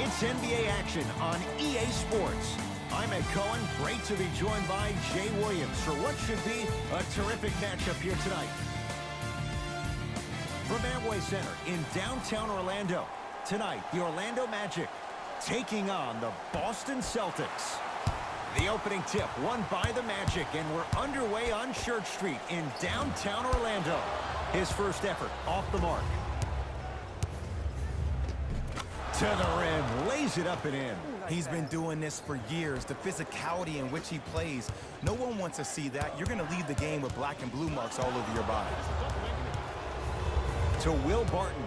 It's NBA action on EA Sports. I'm Ed Cohen. Great to be joined by Jay Williams for what should be a terrific matchup here tonight. From Amway Center in downtown Orlando, tonight the Orlando Magic taking on the Boston Celtics. The opening tip won by the Magic, and we're underway on Church Street in downtown Orlando. His first effort off the mark. To the rim, lays it up and in. He's been doing this for years. The physicality in which he plays, no one wants to see that. You're going to leave the game with black and blue marks all over your body. To Will Barton.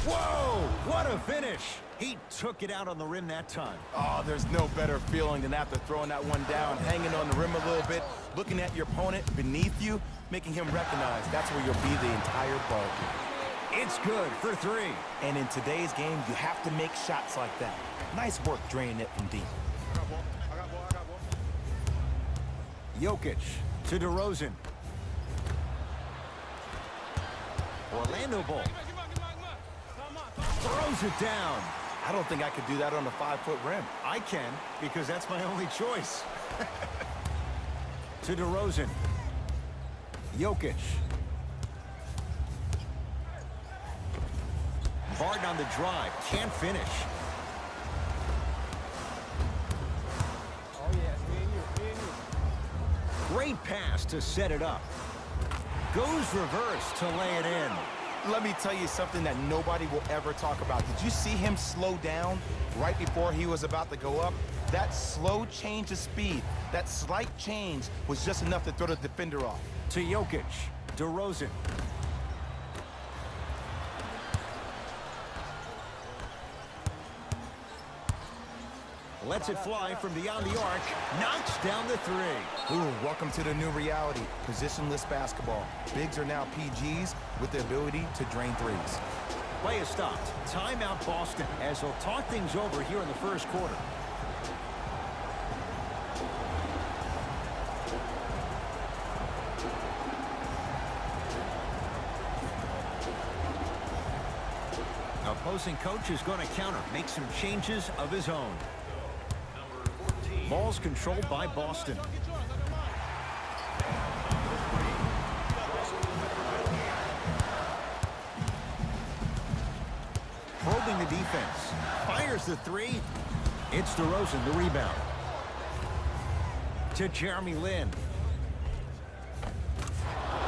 Whoa, what a finish. He took it out on the rim that time. Oh, there's no better feeling than after throwing that one down, hanging on the rim a little bit, looking at your opponent beneath you, making him recognize that's where you'll be the entire ball game. It's good for three. And in today's game, you have to make shots like that. Nice work draining it from deep. Jokic to DeRozan. Orlando ball. Throws it down. I don't think I could do that on a 5-foot rim. I can, because that's my only choice. To DeRozan. Jokic. Barton on the drive, can't finish. Great pass to set it up. Goes reverse to lay it in. Let me tell you something that nobody will ever talk about. Did you see him slow down right before he was about to go up? That slow change of speed, that slight change was just enough to throw the defender off. To Jokic, DeRozan. Lets it fly from beyond the arc. Knocks down the three. Ooh, welcome to the new reality. Positionless basketball. Bigs are now PGs with the ability to drain threes. Play is stopped. Timeout Boston as they'll talk things over here in the first quarter. Opposing coach is going to counter, make some changes of his own. Ball's controlled by Boston. Probing the defense. Fires the three. It's DeRozan, the rebound. To Jeremy Lin.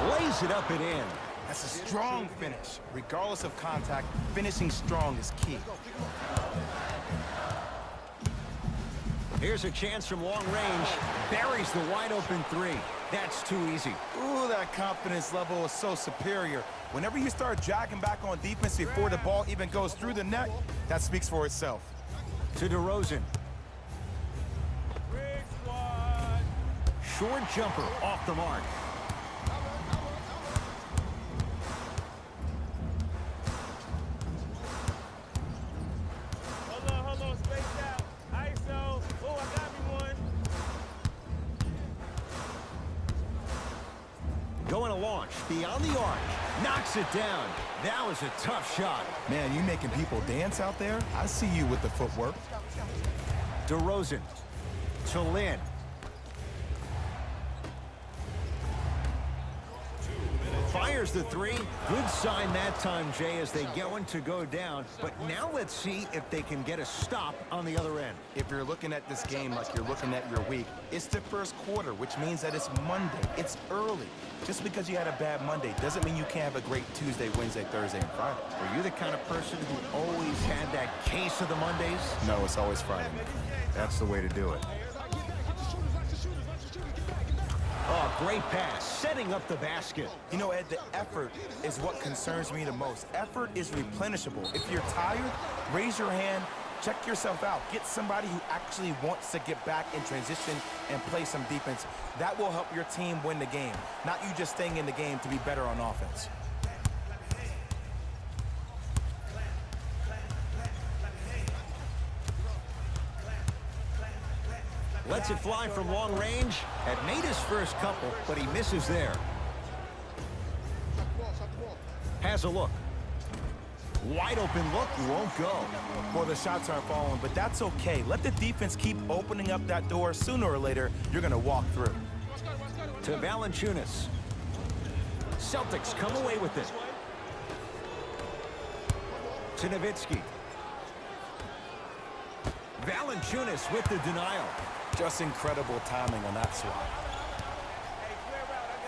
Lays it up and in. That's a strong finish. Regardless of contact, finishing strong is key. Here's a chance from long range. Buries the wide open three. That's too easy. Ooh, that confidence level is so superior. Whenever you start jogging back on defense before the ball even goes through the net, that speaks for itself. To DeRozan. Short jumper off the mark. Going to launch beyond the arc. Knocks it down. That was a tough shot. Man, you making people dance out there? I see you with the footwork. DeRozan to Lin. Fires the three. Good sign that time, Jay, as they going to go down. But now let's see if they can get a stop on the other end. If you're looking at this game like you're looking at your week, it's the first quarter, which means that it's Monday. It's early. Just because you had a bad Monday doesn't mean you can't have a great Tuesday, Wednesday, Thursday, and Friday. Are you the kind of person who always had that case of the Mondays? No, it's always Friday. That's the way to do it. Oh, great pass, setting up the basket. You know, Ed, the effort is what concerns me the most. Effort is replenishable. If you're tired, raise your hand, check yourself out. Get somebody who actually wants to get back in transition and play some defense. That will help your team win the game, not you just staying in the game to be better on offense. Lets it fly from long range. Had made his first couple, but he misses there. Has a look. Wide open look, won't go. Well, the shots aren't falling, but that's okay. Let the defense keep opening up that door. Sooner or later, you're going to walk through. To Valanciunas. Celtics come away with it. To Nowitzki. Valanciunas with the denial. Just incredible timing on that swat.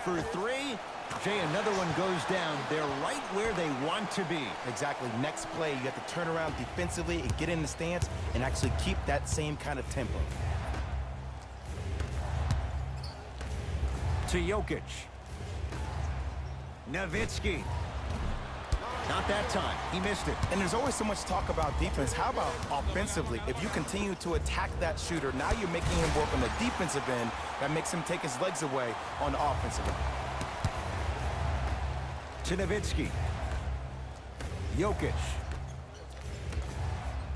For three. Jay, another one goes down. They're right where they want to be. Exactly. Next play, you have to turn around defensively and get in the stance and actually keep that same kind of tempo. To Jokic. Nowitzki. Not that time. He missed it. And there's always so much talk about defense. How about offensively? If you continue to attack that shooter, now you're making him work on the defensive end. That makes him take his legs away on the offensive end. To Nowitzki. Jokic.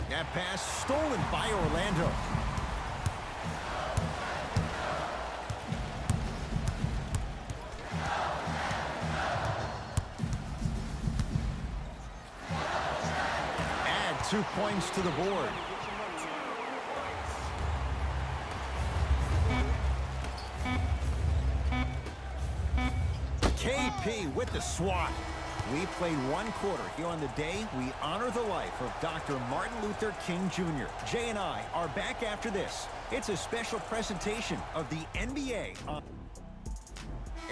That pass stolen by Orlando. Add 2 points to the board. KP with the swat. We played one quarter here on the day. We honor the life of Dr. Martin Luther King Jr. Jay and I are back after this. It's a special presentation of the NBA.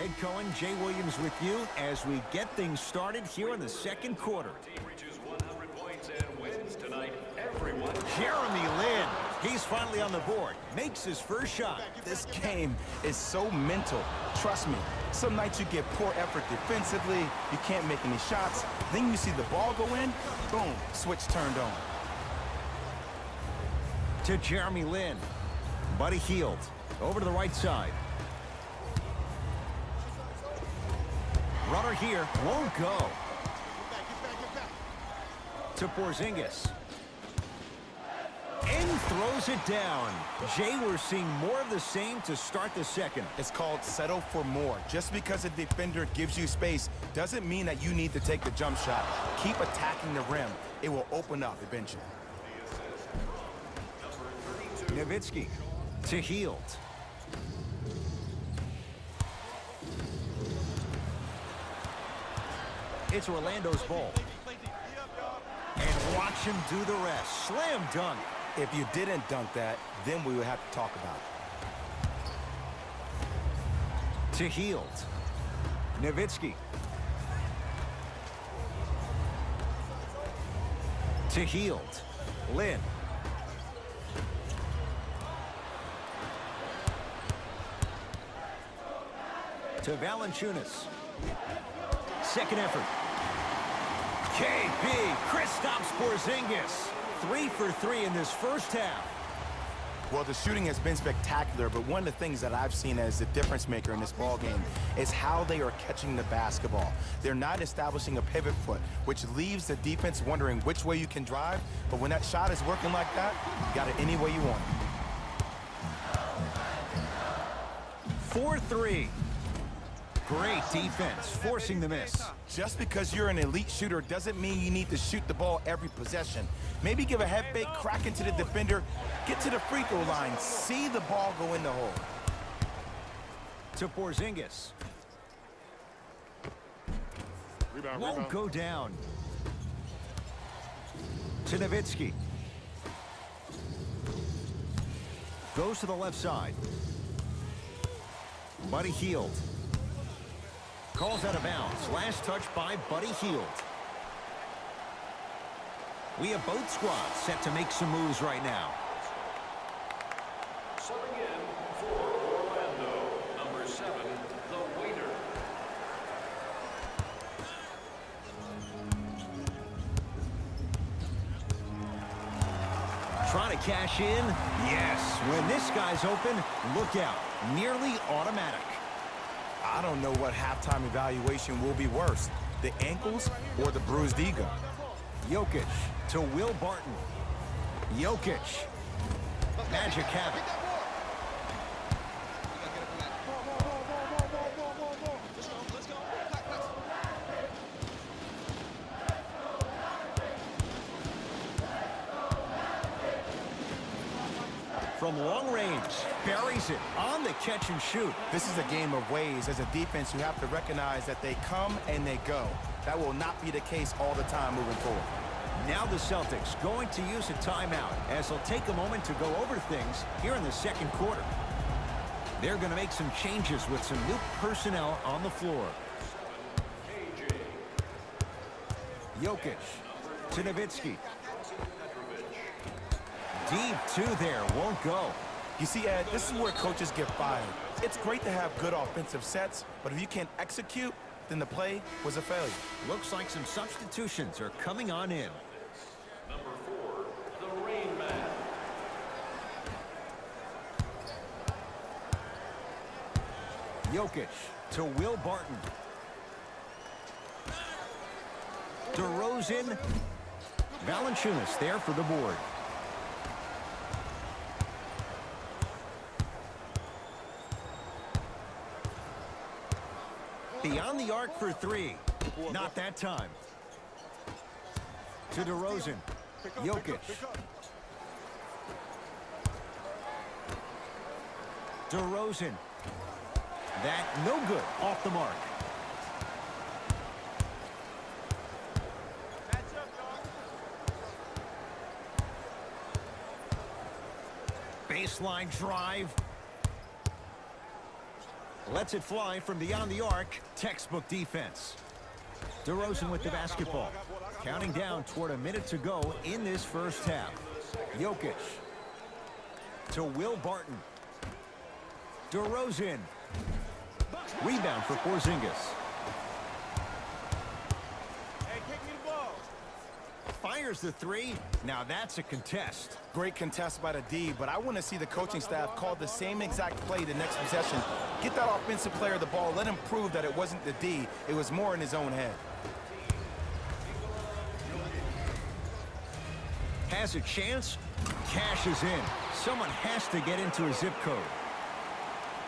Ed Cohen, Jay Williams with you as we get things started here in the second quarter. Team reaches 100 points and wins tonight. Everyone. Jeremy Lin. He's finally on the board. Makes his first shot. This game is so mental. Trust me, some nights you get poor effort defensively, you can't make any shots, then you see the ball go in, boom, switch turned on. To Jeremy Lin. Buddy Hield. Over to the right side. Runner here. Won't go. To Porzingis. And throws it down. Jay, we're seeing more of the same to start the second. It's called settle for more. Just because a defender gives you space doesn't mean that you need to take the jump shot. Keep attacking the rim. It will open up eventually. Nowitzki to Hield. It's Orlando's ball. And watch him do the rest. Slam dunk. If you didn't dunk that, then we would have to talk about it. To Hield. Nowitzki. To Hield. Lin. To Valanciunas. Second effort. KP. Kristaps Porzingis. 3 for 3 in this first half. Well, the shooting has been spectacular, but one of the things that I've seen as the difference maker in this ball game is how they are catching the basketball. They're not establishing a pivot foot, which leaves the defense wondering which way you can drive, but when that shot is working like that, you got it any way you want. 4-3. Great defense, forcing the miss. Just because you're an elite shooter doesn't mean you need to shoot the ball every possession. Maybe give a head fake, crack into the defender, get to the free throw line, see the ball go in the hole. To Porzingis. Won't go down. To Nowitzki. Goes to the left side. Buddy Hield. Calls out of bounds. Last touch by Buddy Hield. We have both squads set to make some moves right now. Subbing in for Orlando, number 7, the waiter. Trying to cash in. Yes. When this guy's open, look out. Nearly automatic. I don't know what halftime evaluation will be worse, the ankles or the bruised ego. Jokic to Will Barton. Jokic. Magic have it. From long range, buries it on the catch and shoot. This is a game of ways. As a defense, you have to recognize that they come and they go. That will not be the case all the time moving forward. Now the Celtics going to use a timeout as they'll take a moment to go over things here in the second quarter. They're going to make some changes with some new personnel on the floor. Jokic to Nowitzki. Deep two there, won't go. You see, Ed, this is where coaches get fired. It's great to have good offensive sets, but if you can't execute, then the play was a failure. Looks like some substitutions are coming on in. Number 4, the Rain Man. Jokic to Will Barton. DeRozan. Valanciunas there for the board. Beyond the arc for three. Not that time. To DeRozan. Jokic. DeRozan. That no good. Off the mark. Baseline drive. Lets it fly from beyond the arc. Textbook defense. DeRozan with the basketball. Counting down toward a minute to go in this first half. Jokic. To Will Barton. DeRozan. Rebound for Porzingis. Fires the three. Now that's a contest. Great contest by the D, but I want to see the coaching staff call the same exact play the next possession. Get that offensive player the ball. Let him prove that it wasn't the D. It was more in his own head. Has a chance. Cashes in. Someone has to get into a zip code.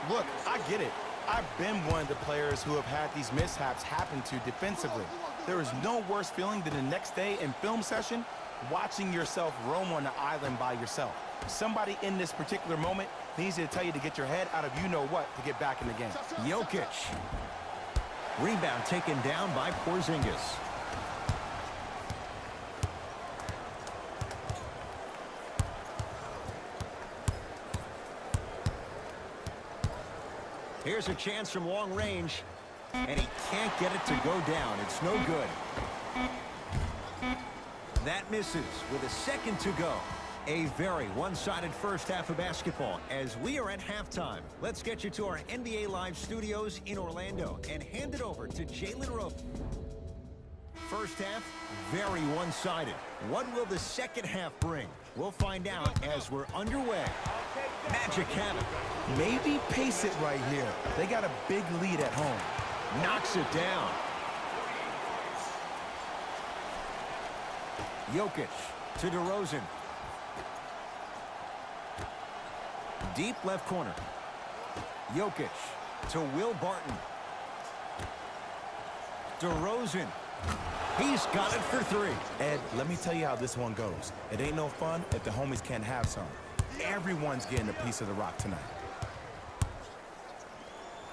Look, I get it. I've been one of the players who have had these mishaps happen to defensively. There is no worse feeling than the next day in film session watching yourself roam on the island by yourself. Somebody in this particular moment needs to tell you to get your head out of you-know-what to get back in the game. Jokic. Rebound taken down by Porzingis. Here's a chance from long range, and he can't get it to go down. It's no good. That misses with a second to go. A very one-sided first half of basketball as we are at halftime. Let's get you to our NBA Live studios in Orlando and hand it over to Jalen Rose. First half, very one-sided. What will the second half bring? We'll find out as we're underway. Magic have it. Maybe pace it right here. They got a big lead at home. Knocks it down. Jokic to DeRozan. Deep left corner. Jokic to Will Barton. DeRozan. He's got it for three. Ed, let me tell you how this one goes. It ain't no fun if the homies can't have some. Everyone's getting a piece of the rock tonight.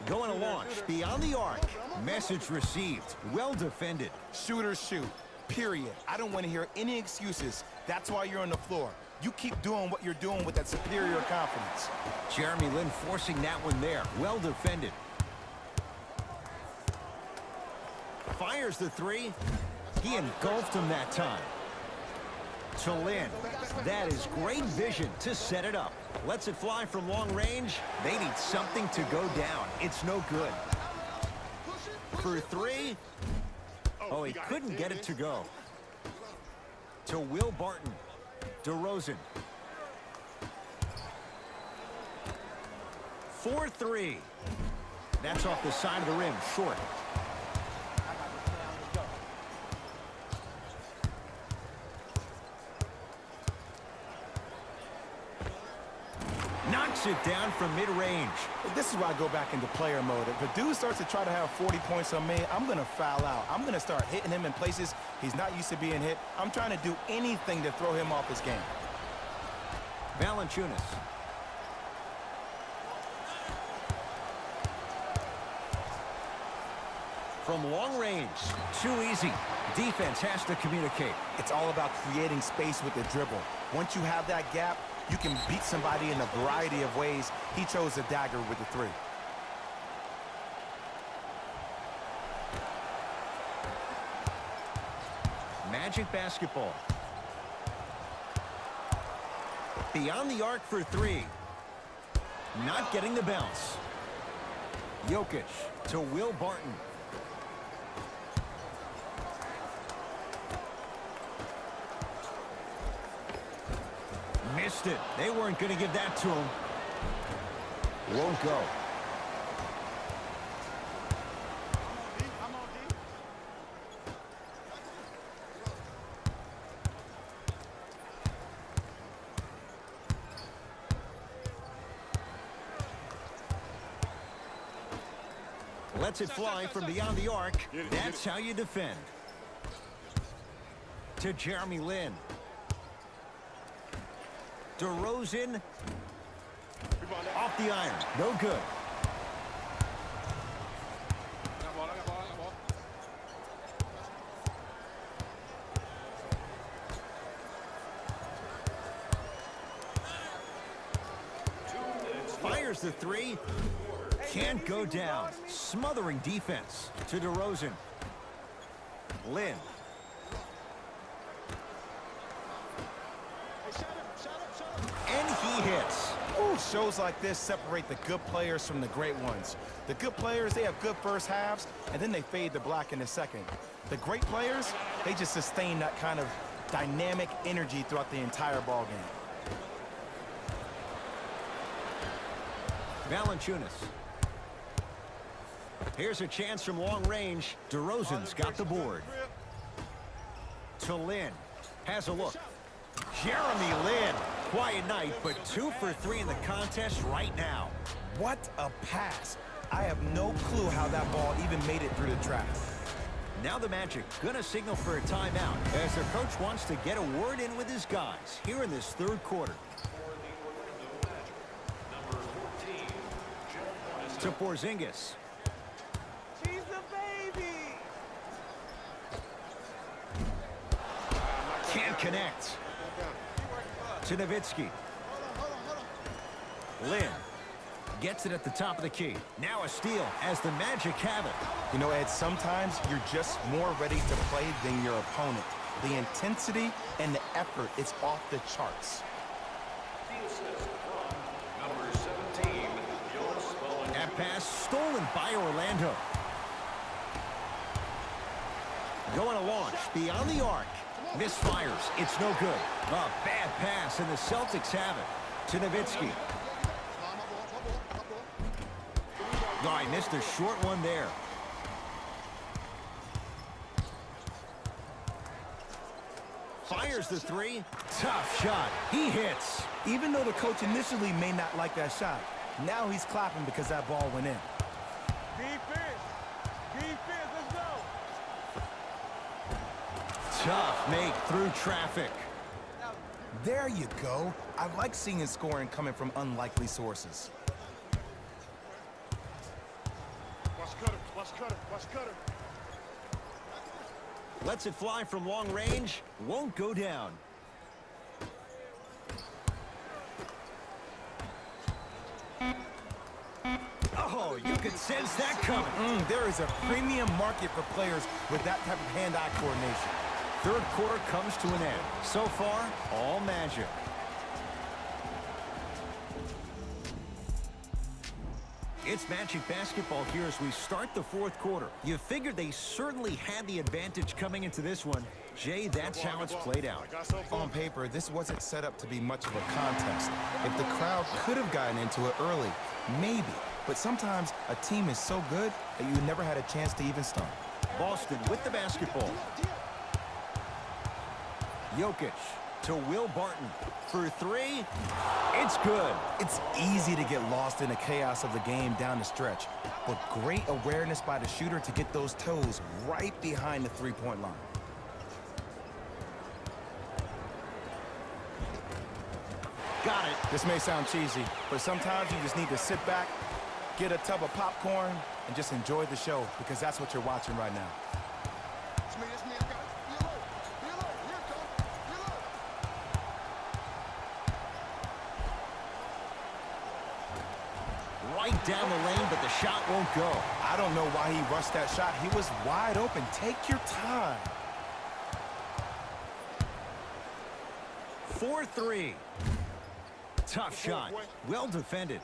Going to launch beyond the arc. Message received. Well defended. Shooters shoot, period. I don't want to hear any excuses. That's why you're on the floor. You keep doing what you're doing with that superior confidence. Jeremy Lin forcing that one there. Well defended. Fires the three. He engulfed him that time. To Lin. That is great vision to set it up. Lets it fly from long range. They need something to go down. It's no good. For three. Oh, he couldn't get it to go. To Will Barton. DeRozan. 4-3. That's off the side of the rim, short. Knocks it down from mid-range. This is where I go back into player mode. If a dude starts to try to have 40 points on me, I'm going to foul out. I'm going to start hitting him in places he's not used to being hit. I'm trying to do anything to throw him off his game. Valanciunas. from long range. Too easy. Defense has to communicate. It's all about creating space with the dribble. Once you have that gap, you can beat somebody in a variety of ways. He chose the dagger with the three. Magic basketball. Beyond the arc for three. Not getting the bounce. Jokic to Will Barton. Missed it. They weren't going to give that to him. Won't go. Lets it fly from beyond the arc. That's how you defend. To Jeremy Lin. DeRozan. Off the iron. No good. Fires the three. Can't go down. Smothering defense to DeRozan. Lin. And he hits. Ooh, shows like this separate the good players from the great ones. The good players, they have good first halves, and then they fade to black in the second. The great players, they just sustain that kind of dynamic energy throughout the entire ball game. Valanciunas. Here's a chance from long range. DeRozan's got the board. To Lin. Has a look. Jeremy Lin. Quiet night, but 2 for 3 in the contest right now. What a pass. I have no clue how that ball even made it through the trap. Now the Magic gonna signal for a timeout as their coach wants to get a word in with his guys here in this third quarter. To Porzingis. She's a baby. Can't connect. To Nowitzki. Lin gets it at the top of the key. Now a steal as the Magic have it. You know, Ed, sometimes you're just more ready to play than your opponent. The intensity and the effort is off the charts. That pass stolen by Orlando. Going to launch beyond the arc. Misfires. It's no good. A bad pass, and the Celtics have it. To Nowitzki. Oh, he missed a short one there. Fires the three. Tough shot. He hits. Even though the coach initially may not like that shot, now he's clapping because that ball went in. Defense. Defense, let's go. Tough make through traffic. There you go. I like seeing scoring coming from unlikely sources. Watch Cutter. Watch Cutter. Watch Cutter. Lets it fly from long range. Won't go down. Oh, you could sense that coming. There is a premium market for players with that type of hand-eye coordination. Third quarter comes to an end. So far, all Magic. It's Magic basketball here as we start the fourth quarter. You figured they certainly had the advantage coming into this one. Jay, that's how it's played out. On paper, this wasn't set up to be much of a contest. If the crowd could have gotten into it early, maybe. But sometimes a team is so good that you never had a chance to even start. Boston with the basketball. Jokic to Will Barton for three. It's good. It's easy to get lost in the chaos of the game down the stretch, but great awareness by the shooter to get those toes right behind the three-point line. Got it. This may sound cheesy, but sometimes you just need to sit back Get a tub of popcorn and just enjoy the show because that's what you're watching right now. It's me, I got it. Be alert. Be alert. Here it comes. Be alert. Right down the lane, but the shot won't go. I don't know why he rushed that shot. He was wide open. Take your time. 4-3. Tough shot. Well defended.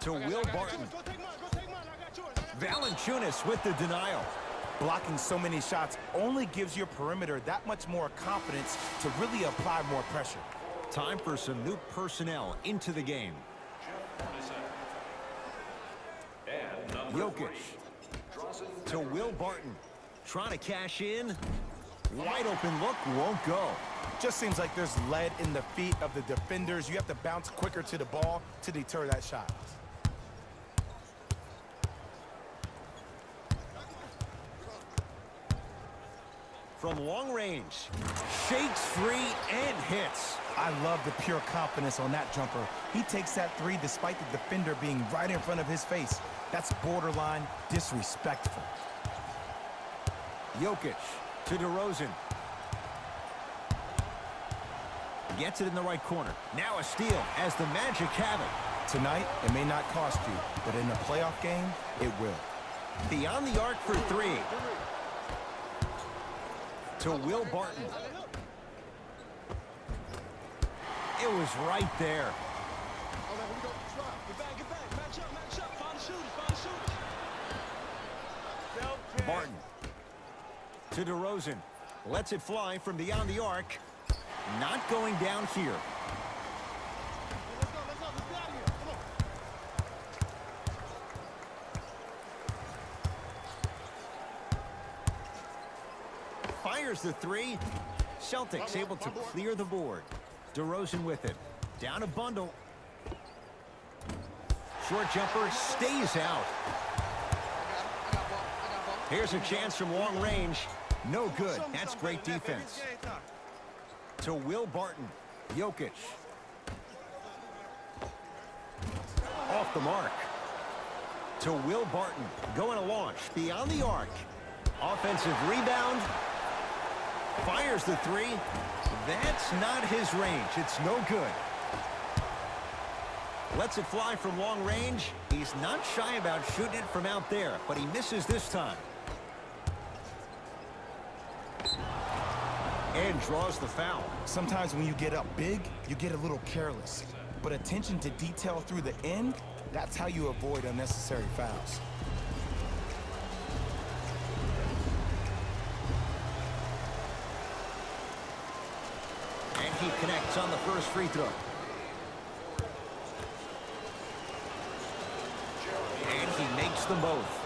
To Will Barton. Go take mine. Go take mine. I got yours. Valanciunas with the denial. Blocking so many shots only gives your perimeter that much more confidence to really apply more pressure. Time for some new personnel into the game. And number Jokic 3, Drazen to Peterson. Will Barton. Trying to cash in. Wide open look, won't go. Just seems like there's lead in the feet of the defenders. You have to bounce quicker to the ball to deter that shot. From long range. Shakes free and hits. I love the pure confidence on that jumper. He takes that three despite the defender being right in front of his face. That's borderline disrespectful. Jokic to DeRozan. Gets it in the right corner. Now a steal as the Magic have it. Tonight, it may not cost you, but in a playoff game, it will. Beyond the arc for three. To Will Barton. It was right there. All right, here we go. Try. Get back. Get back. Match up. Find the shooters. Find the shooters. Self-care. Barton to DeRozan. Lets it fly from beyond the arc. Not going down here. Let's go. Let's go. Let's get out of here. Come on. Fires the three. Celtics able to clear the board. DeRozan with it. Down a bundle. Short jumper stays out. I got ball. Here's a chance from long range. No good. That's great defense. To Will Barton. Jokic. Off the mark. To Will Barton. Going to launch. Beyond the arc. Offensive rebound. Fires the three. That's not his range. It's no good. Lets it fly from long range. He's not shy about shooting it from out there, but he misses this time. And draws the foul. Sometimes when you get up big, you get a little careless. But attention to detail through the end, that's how you avoid unnecessary fouls. And he connects on the first free throw. And he makes them both.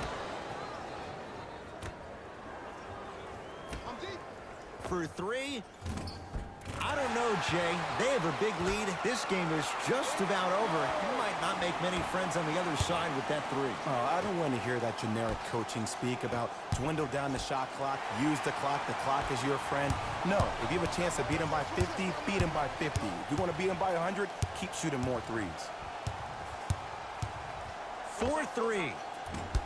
I'm deep. For three. I don't know, Jay. They have a big lead. This game is just about over. He might not make many friends on the other side with that three. Oh, I don't want to hear that generic coaching speak about dwindle down the shot clock, use the clock is your friend. No, if you have a chance to beat him by 50, beat him by 50. If you want to beat him by 100, keep shooting more threes. 4-3.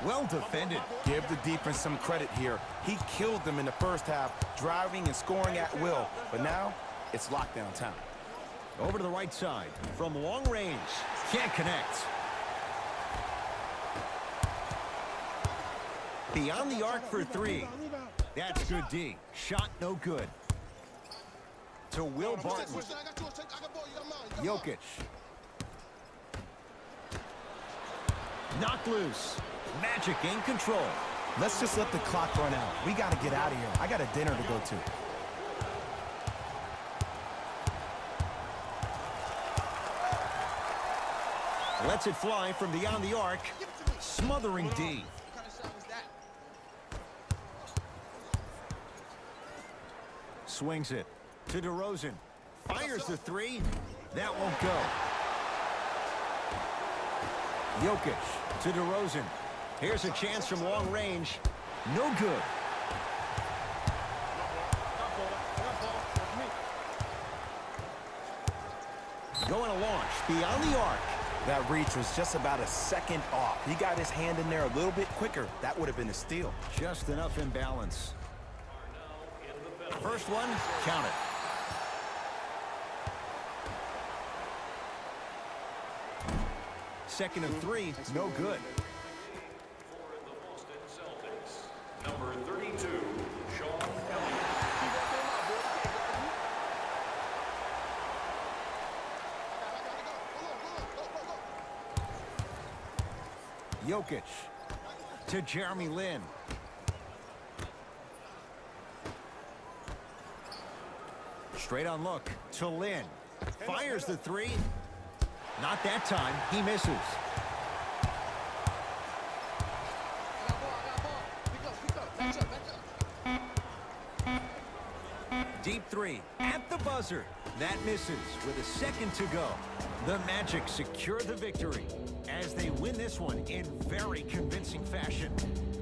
Well defended. Give the defense some credit here. He killed them in the first half, driving and scoring at will. But now, it's lockdown time. Over to the right side. From long range. Can't connect. Beyond the arc for three. That's good D. Shot no good. To Will Barton. I got yours. I got ball. You got mine. You got mine. Jokic. Knocked loose. Magic in control. Let's just let the clock run out. We got to get out of here. I got a dinner to go to. Lets it fly from beyond the arc. Smothering D. What kind of shot was that? Swings it to DeRozan. Fires the three. That won't go. Jokic to DeRozan. Here's a chance from long range. No good. Going to launch beyond the arc. That reach was just about a second off. He got his hand in there a little bit quicker. That would have been a steal. Just enough imbalance. First one, count it. Second and 3, no good. For the Boston Celtics, number 32, Sean Elliott. Jokic to Jeremy Lin. Straight on look to Lin. Fires the 3. Not that time. He misses. Deep 3 at the buzzer. That misses with a second to go. The Magic secure the victory as they win this one in very convincing fashion.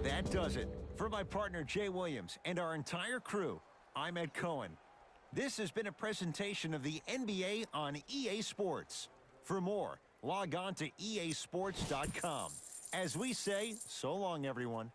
That does it. For my partner Jay Williams and our entire crew, I'm Ed Cohen. This has been a presentation of the NBA on EA Sports. For more, log on to easports.com. As we say, so long, everyone.